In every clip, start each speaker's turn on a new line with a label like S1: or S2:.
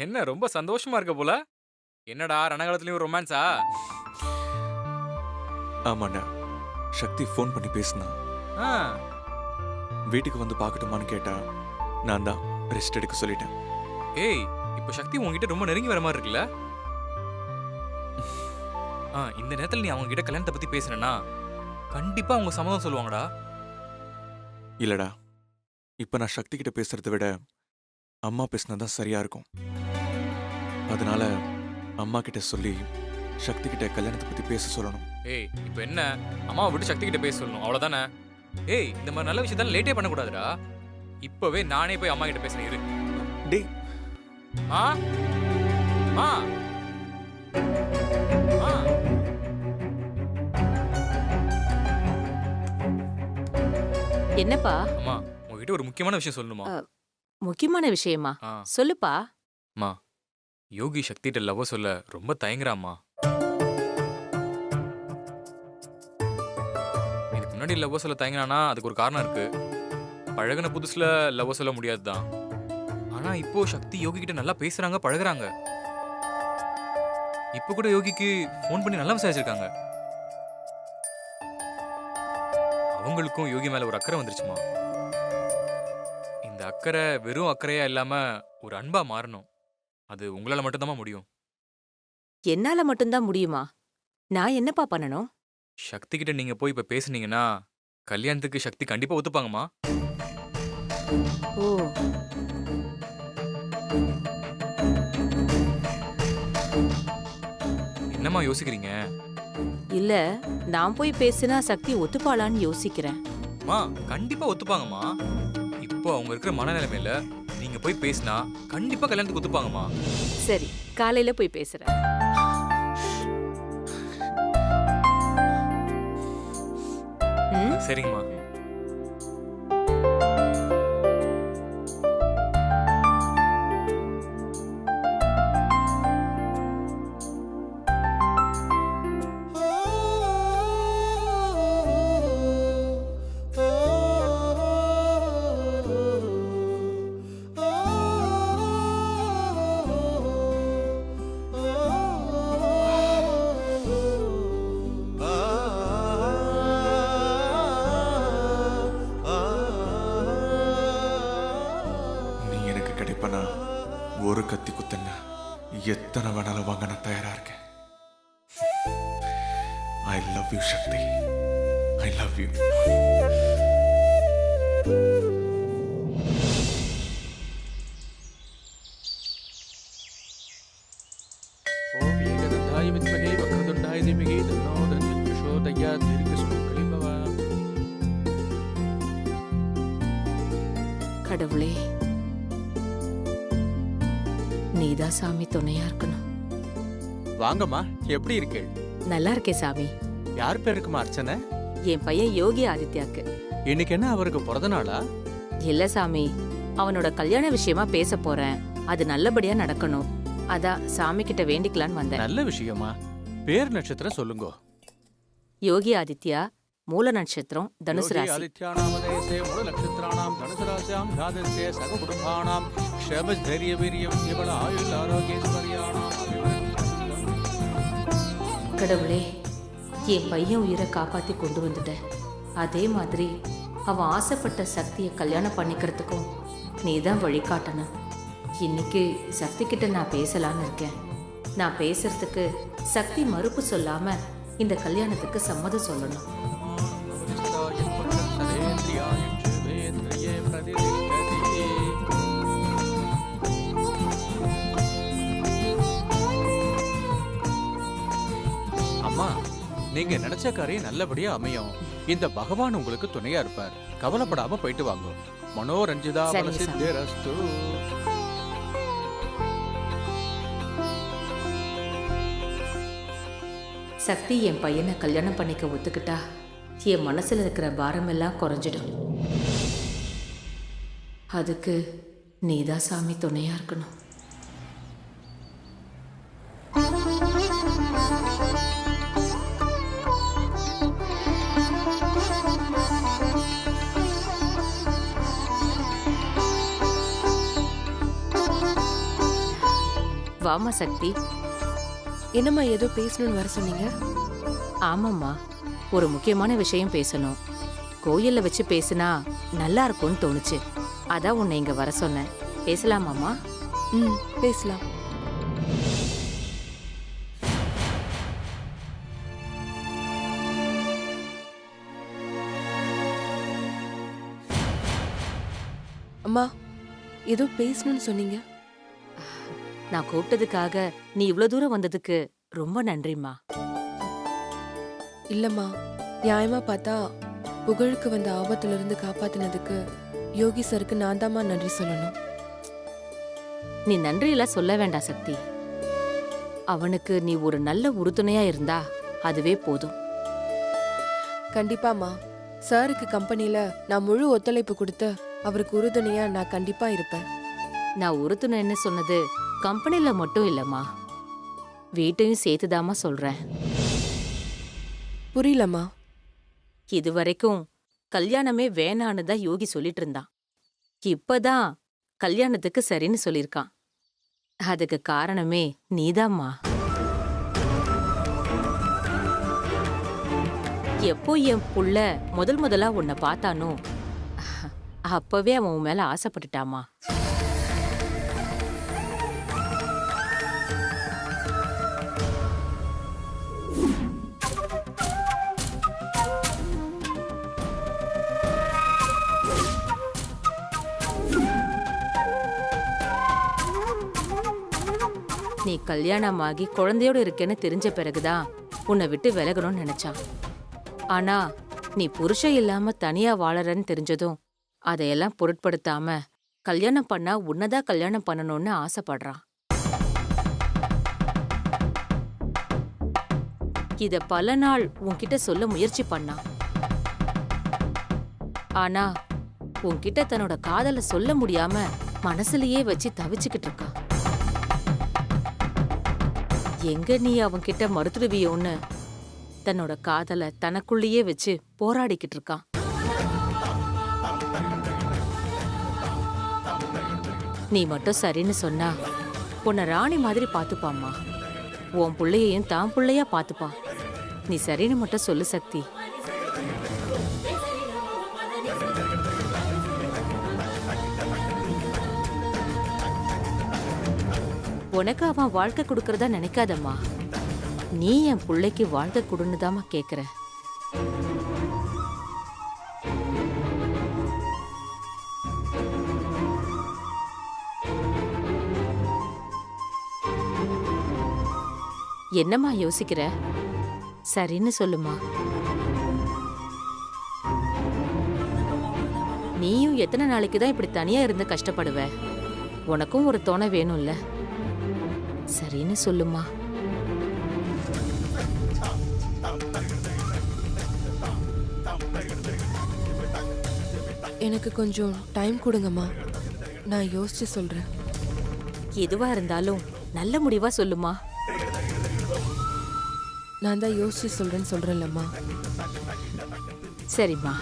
S1: என்ன ரொம்ப சந்தோஷமா இருக்க போல? என்னடா ரணகாலத்துலயும் ரொமான்ஸா?
S2: ஆமாண்ணா. சக்தி ஃபோன் பண்ணி பேசினா.
S1: ஆ.
S2: வீட்டுக்கு வந்து பார்க்கட்டுமான்னு கேட்டா, நான் தான் ரெஸ்ட் எடுக்க சொல்லிட்டேன்.
S1: ஏய், இப்ப சக்தி உன்கிட்ட ரொம்ப நெருங்கி வர மாதிரி இருக்குல்ல? இந்த நேரத்துல நீ அவங்க கிட்ட கல்யாணத்தை பத்தி பேசுறேன்னா, கண்டிப்பா அவங்க சம்மதம் சொல்லுவாங்கடா.
S2: இல்லடா, இப்ப நான் சக்தி கிட்ட பேசுறதை விட அம்மா பேசினா தான் சரியா இருக்கும். அதனால அம்மா கிட்ட சொல்லி சக்தி கிட்ட கல்யாணத்தை பத்தி பேச சொல்லணும்.
S1: ஏய், இப்ப என்ன? அம்மாவை விட்டு சக்தி கிட்ட பேச சொல்லணும், அவ்வளவுதானே? ஏய், இந்த மாதிரி நல்ல விஷயத்தால லேட்டே பண்ணக்கூடாதுடா. இப்பவே நானே போய் அம்மா கிட்ட பேசுறேன் இரு.
S2: டேய்,
S1: ஆ ஆ ஆ
S3: என்னப்பா?
S1: அம்மா, உங்ககிட்ட ஒரு முக்கியமான விஷயம் சொல்லணுமா?
S3: முக்கியமான விஷயமா?
S1: ஆ
S3: சொல்லுப்பா.
S1: அம்மா, யோகி சக்திகிட்ட லவ் சொல்ல ரொம்ப தயங்குறாம்மா. இதுக்கு முன்னாடி லவ் சொல்ல தயங்கினானா அதுக்கு ஒரு காரணம் இருக்கு. பழகுன புதுசுல லவ் சொல்ல முடியாதுதான். ஆனா இப்போ சக்தி யோகி கிட்ட நல்லா பேசுறாங்க, பழகுறாங்க. இப்போ கூட யோகிக்கு ஃபோன் பண்ணி நல்லா விசாரிச்சிருக்காங்க. அவங்களுக்கும் யோகி மேல ஒரு அக்கறை வந்துருச்சுமா. இந்த அக்கறை வெறும் அக்கறையா இல்லாம ஒரு அன்பா மாறணும். அது உங்களால மட்டும்தான் முடியும்.
S3: என்னால மட்டும்தான் முடியுமா? நான் என்னப்பா பண்ணணும்?
S1: சக்தி கிட்ட நீங்க போய் இப்ப பேசுனீங்கன்னா கல்யாணத்துக்கு சக்தி கண்டிப்பா ஒத்துப்பாங்கம்மா.
S3: ஓ,
S1: என்னம்மா யோசிக்கிறீங்க?
S3: இல்ல, நான் போய் பேசினா சக்தி ஒத்துப்பாளான்னு யோசிக்கிறேன்.
S1: அம்மா, கண்டிப்பா ஒத்துப்பாங்கம்மா. இப்போ அவங்க இருக்கிற மனநிலைமையில நீங்க போய் பேசினா கண்டிப்பா கல்யாணத்துக்கு ஒத்துப்பாங்கம்மா.
S3: சரி, காலையில போய் பேசுறேன். ம்?
S1: சரிங்கம்மா.
S2: நீ எனக்கு கிடைப்பனா ஒரு கத்தி குத்தன்ன எத்தனை வேணாலும் வாங்க நான் தயாரா இருக்கேன். I love you Shakti. I love you.
S4: ஓம் ஏகதந்தாய வித்மகே வக்ரதுண்டாய தீமகி தன்னோ தந்தி பிரசோதயாத் தீர்க்கசுமுகி பவ.
S3: கடவுளே, நீதான் சாமி துணையா இருக்கணும்.
S4: வாங்கம்மா, எப்படி இருக்கு?
S3: நல்லா இருக்கே சாமி.
S4: யார் பேருக்குமா அர்ச்சனை?
S3: என் பையன் யோகி ஆதித்யாக்கு.
S4: இன்னைக்கு என்ன அவருக்கு பிறந்த நாளா?
S3: இல்ல சாமி, அவனோட கல்யாண விஷயமா பேச போறேன். அது நல்லபடியா நடக்கணும். அதான் சாமி கிட்ட வேண்டிக்கலான்னு வந்தேன்.
S4: நல்ல விஷயமா. பேர் நட்சத்திரம் சொல்லுங்க.
S3: யோகி ஆதித்யா, மூல நட்சத்திரம், தனுசு
S4: யோகி
S3: ராசி.
S4: ஆதித்யானாமதேசே மூல நட்சத்திராணாம் தனுசு ராசியாம் ஜாதஸ்ய சக குடும்பானாம் க்ஷேம தைரிய வீரியம் இவள ஆயுள் ஆரோக்கியஸ்வரியாணாம் அபிவருத்தம்.
S3: கடவுளே, என் பையன் உயிரை காப்பாத்தி கொண்டு வந்துட்டேன். அதே மாதிரி அவன் ஆசைப்பட்ட சக்தியை கல்யாணம் பண்ணிக்கிறதுக்கும் நீதான் வழிகாட்டணும். இன்னைக்கு சக்தி கிட்ட நான் பேசலான்னு இருக்கேன். நான் பேசுறதுக்கு சக்தி மறுப்பு சொல்லாம இந்த கல்யாணத்துக்கு சம்மதம் சொல்லணும்.
S4: அம்மா, நீங்க நினைச்ச காரியம் நல்லபடியா அமையும். இந்த பகவான் உங்களுக்கு துணையா இருப்பார். கவலைப்படாம போயிட்டு வாங்க. மனோரஞ்சிதா
S3: சரிங்க சாமி.
S4: பலசித்திரஸ்து.
S3: சக்தி என் பையனை கல்யாணம் பண்ணிக்க ஒத்துக்கிட்டா என் மனசுல இருக்கிற பாரமெல்லாம் குறைஞ்சிடும். அதுக்கு நீதான் சாமி துணையா இருக்கணும். வாமா சக்தி.
S5: என்னம்மா ஏதோ பேசணும்னு வர சொன்னீங்க?
S3: ஆமாம்மா, ஒரு முக்கியமான விஷயம் பேசணும். கோயில்ல வச்சு பேசினா நல்லா இருக்கும்னு தோணுச்சு. அதான் உன்னை இங்க வர சொன்னேன். பேசலாமாம்மா?
S5: ம், பேசலாம். அம்மா ஏதோ பேசணும்னு சொன்னீங்க.
S3: நான் கூப்பிட்டதுக்காக நீ இவ்ளோ தூரம் வந்ததுக்கு ரொம்ப நன்றிம்மா.
S5: இல்லம்மா, நியாயமா பார்த்தா புகழுக்கு வந்த ஆபத்துல இருந்து காப்பாத்தினதுக்கு யோகி சருக்கு நான் தாம்மா நன்றி சொல்லணும்.
S3: நீ நன்றியெல்லாம் சொல்ல வேண்டாம் சக்தி. அவனுக்கு நீ ஒரு நல்ல உறுதுணையா இருந்தா அதுவே போதும்.
S5: கண்டிப்பாம்மா, சாருக்கு கம்பெனில நான் முழு ஒத்துழைப்பு கொடுத்து அவருக்கு உறுதுணையா நான் கண்டிப்பா இருப்பேன்.
S3: நான் உறுதுணைன்னு சொன்னது கம்பெனில மட்டும் இல்லம்மா, வீட்டையும் சேர்த்துதாம்மா சொல்றேன்.
S5: புரியலம்மா.
S3: இதுவரைக்கும் கல்யாணமே வேணான்னு தான் யோகி சொல்லிட்டு இருந்தான். இப்பதான் கல்யாணத்துக்கு சரின்னு சொல்லிருக்கான். அதுக்கு காரணமே நீதாம்மா. எப்போ என் புள்ள முதலா உன்னை பார்த்தானோ அப்பவே அவன் உன் மேல ஆசைப்பட்டுட்டாமா. நீ கல்யாணமாகி குழந்தையோடு இருக்கேன்னு தெரிஞ்ச பிறகுதான் உன்னை விட்டு விலகணும்னு நினைச்சான். ஆனா நீ புருஷன் இல்லாம தனியா வாழறன்னு தெரிஞ்சதும் அதையெல்லாம் பொருட்படுத்தாம கல்யாணம் பண்ணா உன்னதான் கல்யாணம் பண்ணணும்னு ஆசைப்படுறான். இத பல நாள் உன்கிட்ட சொல்ல முயற்சி பண்ணான். ஆனா உன்கிட்ட தன்னோட காதலை சொல்ல முடியாம மனசுலயே வச்சு தவிச்சுக்கிட்டு இருக்கான். எங்க நீ அவன்கிட்ட மறுத்துடுவியோன்னு தன்னோட காதலை தனக்குள்ளேயே வச்சு போராடிக்கிட்டு இருக்கான். நீ மட்டும் சரின்னு சொன்னா உன்னை ராணி மாதிரி பாத்துப்பாம்மா. உன் புள்ளையையும் தான் புள்ளையா பாத்துப்பான். நீ சரின்னு மட்டும் சொல்லு சக்தி. உனக்கு அவன் வாழ்க்கை கொடுக்கறதா நினைக்காதம்மா. நீ என் புள்ளைக்கு வாழ்க்கை கொடுன்னுதாம்மா கேக்குற. என்னம்மா யோசிக்கிற? சரின்னு சொல்லுமா. நீயும் எத்தனை நாளைக்கு தான் இப்படி தனியா இருந்து கஷ்டப்படுவ? உனக்கும் ஒரு துணை வேணும்ல. சரின்னு சொல்லுமா.
S5: எனக்கு கொஞ்சம் டைம் கொடுங்கம்மா, நான் யோசிச்சு சொல்றேன்.
S3: எதுவா இருந்தாலும் நல்ல முடிவா சொல்லுமா.
S5: நான் தான் யோசிச்சு சொல்றேன்னு சொல்றேன்லம்மா.
S3: சரிம்மா.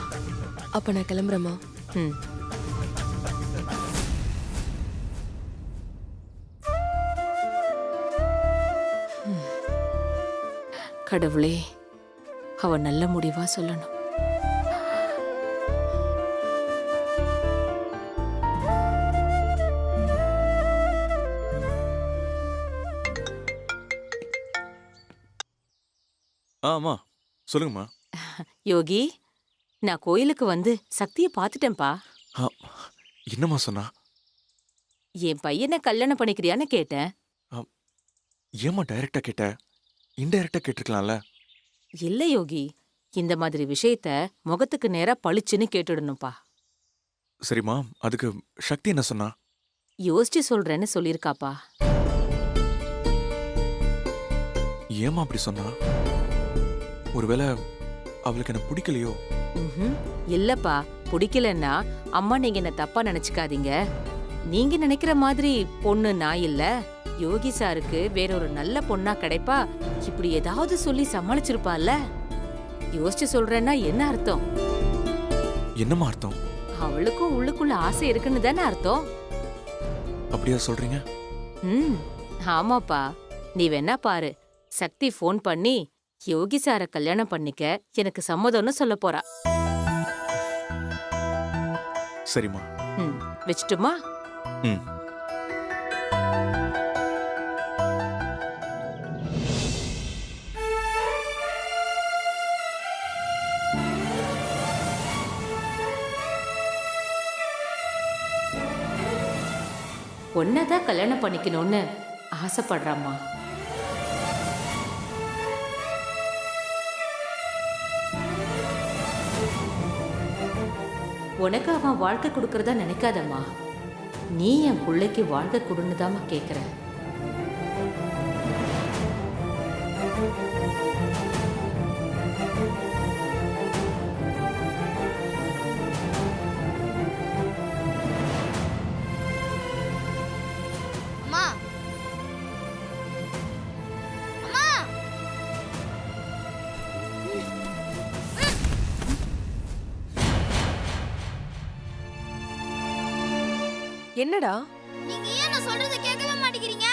S5: அப்ப நான் கிளம்புறேம்மா.
S3: ம். கடவுளே, அவ நல்ல முடிவா சொல்லணும்.
S2: ஆமா, சொல்லுங்கம்மா.
S3: யோகி, நான் கோயிலுக்கு வந்து சக்தியை பார்த்துட்டேன்பா.
S2: ஆ, என்னம்மா சொன்னா?
S3: என் பையனை கல்யாணம் பண்ணிக்கிறியான்னு கேட்டேன்.
S2: ஏம்மா டைரக்டா கேட்ட? இன்டைரக்டா கேட்டிருக்கலாம்ல.
S3: இல்ல யோகி, இந்த மாதிரி விஷயத்த முகத்துக்கு நேரா பளிச்சுன்னு கேட்டுடணும்பா.
S2: சரிம்மா, அதுக்கு சக்தி என்ன சொன்னா?
S3: யோசிச்சு சொல்றேன்னு சொல்லியிருக்காப்பா.
S2: ஏம்மா அப்படி சொன்னா? ஒருவேளை அவளுக்கு என்ன பிடிக்கலையோ?
S3: ம்ஹும். இல்லப்பா, பிடிக்கலன்னா அம்மா நீங்க என்ன தப்பா நினைச்சுக்காதீங்க. நீங்க நினைக்கிற மாதிரி பொண்ணு நான் இல்ல. யோகி சாருக்கு வேறொரு நல்ல பொண்ணா கிடைப்பா இப்படி ஏதாவது சொல்லி சமாளிச்சிருப்பால. யோசிச்சு சொல்றேன்னா என்ன அர்த்தம்?
S2: என்னம்மா அர்த்தம்?
S3: அவளுக்கும் உள்ளுக்குள்ள ஆசை இருக்குன்னு தானே அர்த்தம்.
S2: அப்படியா சொல்றீங்க?
S3: ம், ஆமாப்பா, நீ வேணா பாரு. சக்தி ஃபோன் பண்ணி யோகி சார கல்யாணம் பண்ணிக்க எனக்கு சம்மதம்னு சொல்ல போறா.
S2: சரிம்மா.
S3: ம், வச்சுட்டுமா?
S2: ம்.
S3: ஒன்னதான் கல்யாணம் பண்ணிக்கணும்னு ஆசைப்படுறாம்மா. உனக்கு அவன் வாழ்க்கை கொடுக்கறதா நினைக்காதம்மா. நீ என் பிள்ளைக்கு வாழ்க்கை கொடுன்னு தாம்மா கேட்குற.
S6: அம்மா அம்மா
S5: என்னடா?
S6: நீங்க ஏன் நான் சொல்றத கேட்கவே மாட்டேங்கிறீங்க?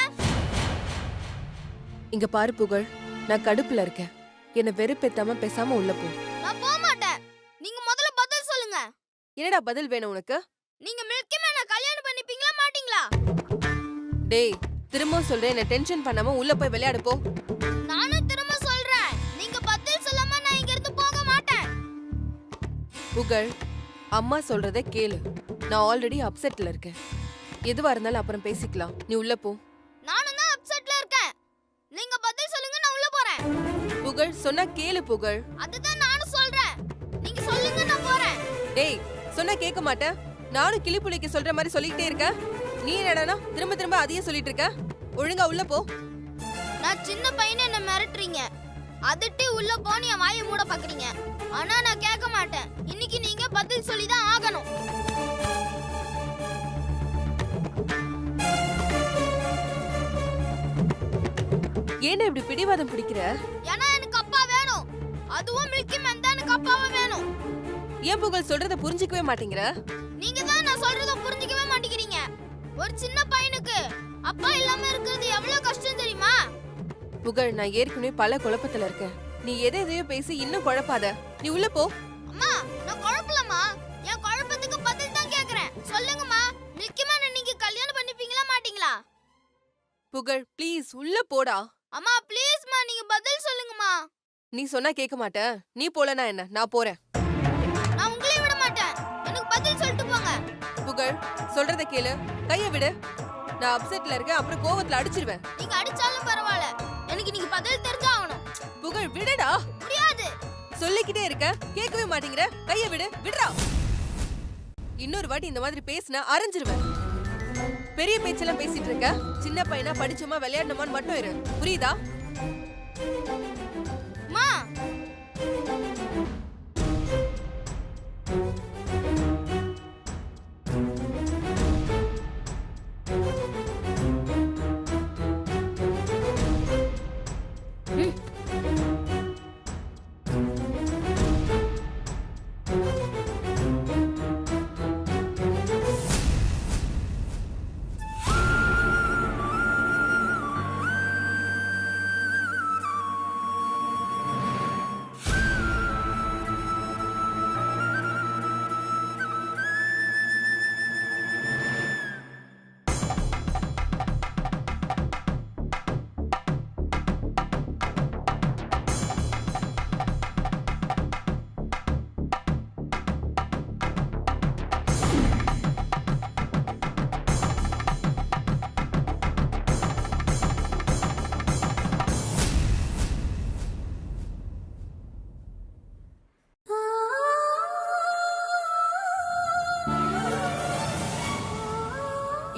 S5: இங்க பாரு புகழ், நான் கடுப்புல இருக்கேன். என்ன வெறுப்பேத்தாம பேசாம உள்ள போ.
S6: நான் போக மாட்டேன். நீங்க முதல்ல பதில் சொல்லுங்க.
S5: என்னடா பதில் வேணும் உனக்கு?
S6: நீங்க மில்கி மேன கல்யாணம் பண்ணிப்பீங்களா மாட்டீங்களா?
S5: டேய், திரும்ப சொல்றேன், என்ன டென்ஷன் பண்ணாம உள்ள போய் விளையாடு போ.
S6: நானும் திரும்ப சொல்றேன். நீங்க பதில் சொல்லாம நான் இங்க இருந்து போக மாட்டேன்.
S5: புகழ், அம்மா சொல்றதை கேளு. நான் ஆல்ரெடி அப்செட்ல இருக்கேன். எதுவா இருந்தாலும் அப்புறம் பேசிக்கலாம். நீ உள்ள போ.
S6: நானும் தான் அப்செட்ல இருக்கேன். நீங்க பதில் சொல்லுங்க, நான் உள்ள போறேன்.
S5: புகழ், சொன்னா கேளு புகழ்.
S6: அதுதான் நானும் சொல்றேன். நீங்க சொல்லுங்க, நான் போறேன்.
S5: டேய், சொன்னா கேட்க மாட்டேன். நானும் கிளிப்புளிக்கு சொல்ற மாதிரி சொல்லிட்டே இருக்க. நீ என்னடா திரும்ப திரும்ப அதையே சொல்லிட்டு இருக்க? ஒழுங்கா உள்ள போ.
S6: நான் சின்ன பையனை என்ன மிரட்டுறீங்க. அதட்டி உள்ள போன்னு என் வாயை மூட பாக்குறீங்க. ஆனா நான் கேட்க மாட்டேன். இன்னைக்கு நீங்க பதில் சொல்லிதான் ஆகணும்.
S5: ஏன்னா இப்படி பிடிவாதம் பிடிக்கிற?
S6: ஏன்னா எனக்கு அப்பா வேணும். அதுவும் மில்கி மேன் தான் எனக்கு அப்பாவா வேணும்.
S5: ஏன் புகழ் சொல்றத புரிஞ்சிக்கவே மாட்டேங்கிற?
S6: நீங்க தான் நான் சொல்றத புரிஞ்சிக்கவே மாட்டேங்கிறீங்க. ஒரு சின்ன பையனுக்கு அப்பா இல்லாம இருக்கிறது எவ்வளவு கஷ்டம் தெரியுமா?
S5: புகழ், நான் ஏற்கனவே பல குழப்பத்துல இருக்கேன். நீ எதையோ பேசி இன்னும் குழப்பாத. நீ உள்ள போ.
S6: அம்மா, நான் குழப்பலம்மா. என் குழப்பத்துக்கு பதில் தான் கேக்குறேன். சொல்லுங்கம்மா, மில்கி மேன் நீங்க கல்யாணம் பண்ணிப்பீங்களா மாட்டீங்களா?
S5: புகழ், ப்ளீஸ் உள்ள போடா.
S6: அம்மா ப்ளீஸ்மா, நீங்க பதில் சொல்லுங்கம்மா.
S5: நீ சொன்னா கேட்க மாட்ட. நீ போலனா என்ன? நான் போறேன்.
S6: நான் உங்களையும் விட மாட்டேன். எனக்கு பதில் சொல்லிட்டு போங்க.
S5: புகழ், சொல்றத கேளு. கைய விடு. நான் அப்செட்ல இருக்கேன். அப்புறம் கோவத்துல அடிச்சிருவேன்.
S6: நீங்க அடிச்சாலும் பரவாயில்ல. எனக்கு நீங்க பதில் தெரிஞ்சாகணும்.
S5: புகழ், விடுடா.
S6: முடியாது.
S5: சொல்லிக்கிட்டே இருக்க, கேட்கவே மாட்டேங்கிற. கைய விடு. விடுடா. இன்னொரு வாட்டி இந்த மாதிரி பேசினா அரைஞ்சிருவேன். பெரிய பேச்செல்லாம் பேசிட்டு இருக்க. சின்ன பையனா படிச்சோமா விளையாடணுமான்னு மட்டும் இரு. புரியுதா?
S6: அம்மா,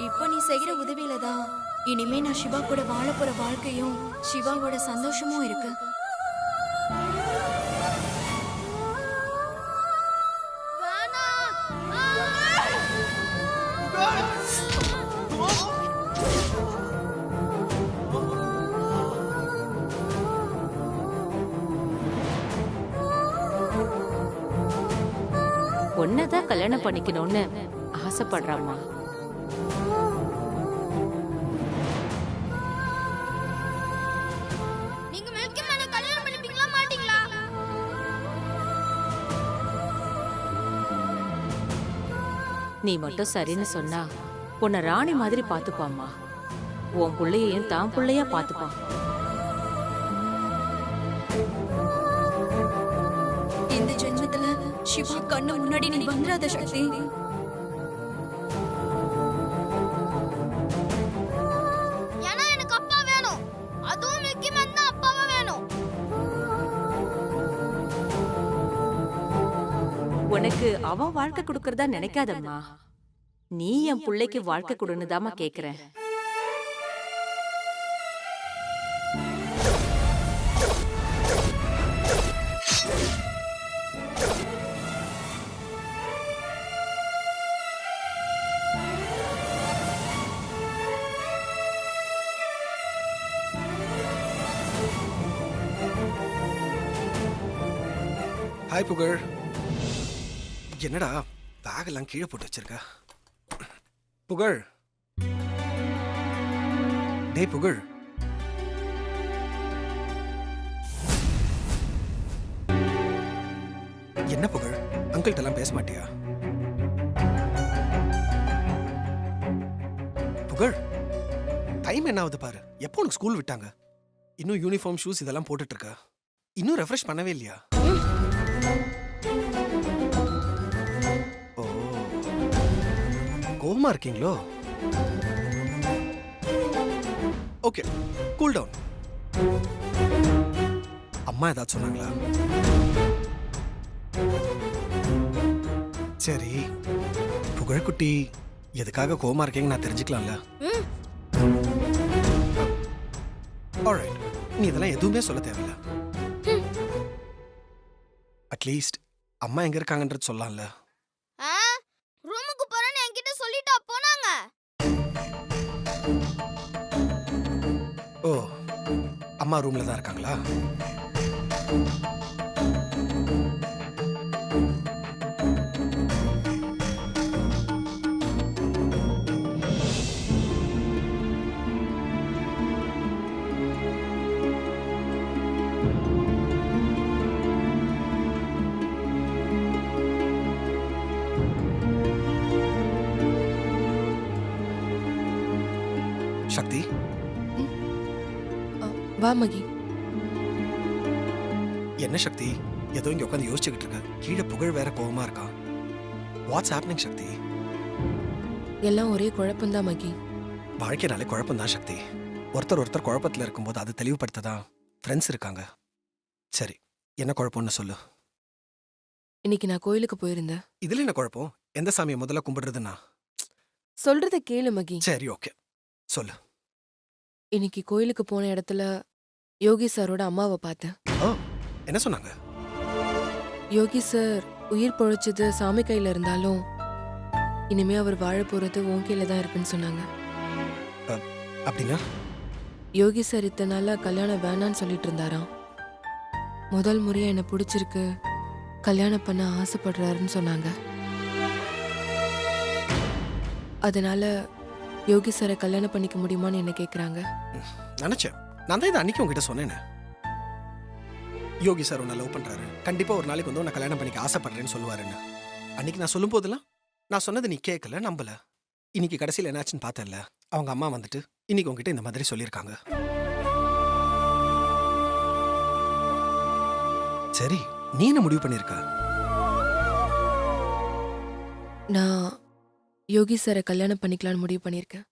S7: இப்போ நீ செய்யற உதவியில தான் இனிமே நான் சிவா கூட வாழ போற வாழ்க்கையும் சிவாவோட சந்தோஷமும் இருக்கு.
S6: வேணாம்.
S3: ஒன்னதான் கல்யாணம் பண்ணிக்கணும்னு ஆசைப்படுறாம்மா. நீ மட்டும் சரின்னு சொன்னா உன்னை ராணி மாதிரி பாத்துப்பாம்மா. உன் புள்ளையையும் தான் புள்ளையா பாத்துப்பான்.
S7: இந்த ஜென்மத்துல சிவா கண்ணு முன்னாடி நீ வந்துடாத சக்தி.
S6: ஏன்னா எனக்கு அப்பா வேணும், அதுவும் முக்கியமா இருந்தா அப்பாவா வேணும்.
S3: உனக்கு அவன் வாழ்க்கை கொடுக்கறதா நினைக்காதம்மா. நீ என் புள்ளைக்கு வாழ்க்கை கொடுன்னுதாம்மா கேக்குறேன்.
S8: ஹாய் புகழ். என்னடா பேகெல்லாம் கீழே போட்டு வச்சிருக்க? புகழ், டேய் புகழ். என்ன புகழ், அங்கிள்கிட்ட எல்லாம் பேச மாட்டியா? புகழ், டைம் என்ன ஆகுது பாரு. எப்போ உனக்கு ஸ்கூல் விட்டாங்க? இன்னும் யூனிஃபார்ம் ஷூஸ் இதெல்லாம் போட்டுட்டு இருக்க? இன்னும் ரெஃப்ரெஷ் பண்ணவே இல்லையா? ஓ, கோவமா இருக்கீங்களோ? Okay, cool down. அம்மா ஏதாச்சும் சொன்னாங்களா? சரி, புகழ்குட்டி எதுக்காக கோவமா இருக்கீங்க நான் தெரிஞ்சுக்கலாம்ல? ஆல்ரைட், நீ இதெல்லாம் எதுவுமே சொல்ல தேவையில்ல. அட்லீஸ்ட் அம்மா எங்க இருக்காங்கன்றது சொல்லலாம்ல?
S6: ரூமுக்கு போறேன்னு என்கிட்ட சொல்லிட்டா போனாங்க.
S8: ஓ, அம்மா ரூம்ல தான் இருக்காங்களா? சக்தி,
S5: வா மகி.
S8: என்ன சக்தி ஏதோ இங்க உட்காந்து யோசிச்சுக்கிட்டு இருக்க? கீழே புகழ் வேற கோவமா இருக்கா. வாட்ஸ் ஹேப்பனிங் சக்தி?
S5: எல்லாம் ஒரே குழப்பம்தான் மகி.
S8: வாழ்க்கைனாலே குழப்பம் தான் சக்தி. ஒருத்தர் குழப்பத்துல இருக்கும்போது அதை தெளிவுபடுத்ததான் ஃப்ரெண்ட்ஸ் இருக்காங்க. சரி, என்ன குழப்பம்னு சொல்லு.
S5: இன்னைக்கு நான் கோயிலுக்கு போயிருந்தேன்.
S8: இதுல என்ன குழப்பம்? எந்த சாமியை முதல்ல கும்பிடுறதுன்னா?
S5: சொல்றத கேளு மகி.
S8: சரி, ஓகே, சொல்லு.
S5: இன்னைக்கு கோயிலுக்கு போன இடத்துல யோகி சாரோட அம்மாவை பார்த்தேன்.
S8: ஓ, என்ன சொன்னாங்க?
S5: யோகி சார் உயிர் பொழைச்சது சாமி கையில இருந்தாலும் இனிமே அவர் வாழ போறது உன் கையில தான் இருக்குன்னு சொன்னாங்க.
S8: அப்படின்னா?
S5: யோகி சார் இத்தனை நாளா கல்யாணம் வேணான்னு சொல்லிட்டு இருந்தாராம். முதல் முறையா என்ன பிடிச்சிருக்கு, கல்யாணம் பண்ண ஆசைப்படுறாருன்னு சொன்னாங்க. அதனால யோகி சாரை கல்யாணம் பண்ணிக்க முடியுமான்னு என்ன கேக்குறாங்க.
S8: நினைச்சேன், நான் தான் இதை அன்னைக்கு உங்ககிட்ட சொன்னேனே. யோகி சார் உன்னை லவ் பண்றாரு, கண்டிப்பா ஒரு நாளைக்கு வந்து உன்னை கல்யாணம் பண்ணிக்க ஆசைப்படுறேன்னு சொல்லுவாருன்னு. அன்னைக்கு நான் சொல்லும் போதெல்லாம் நான் சொன்னது நீ கேட்கல, நம்பல. இன்னைக்கு கடைசியில் என்னாச்சுன்னு பார்த்தல, அவங்க அம்மா வந்துட்டு இன்னைக்கு உங்ககிட்ட இந்த மாதிரி சொல்லியிருக்காங்க. சரி, நீ என்ன முடிவு பண்ணிருக்க?
S5: நான் யோகி சாரை கல்யாணம் பண்ணிக்கலாம்னு முடிவு பண்ணியிருக்கேன்.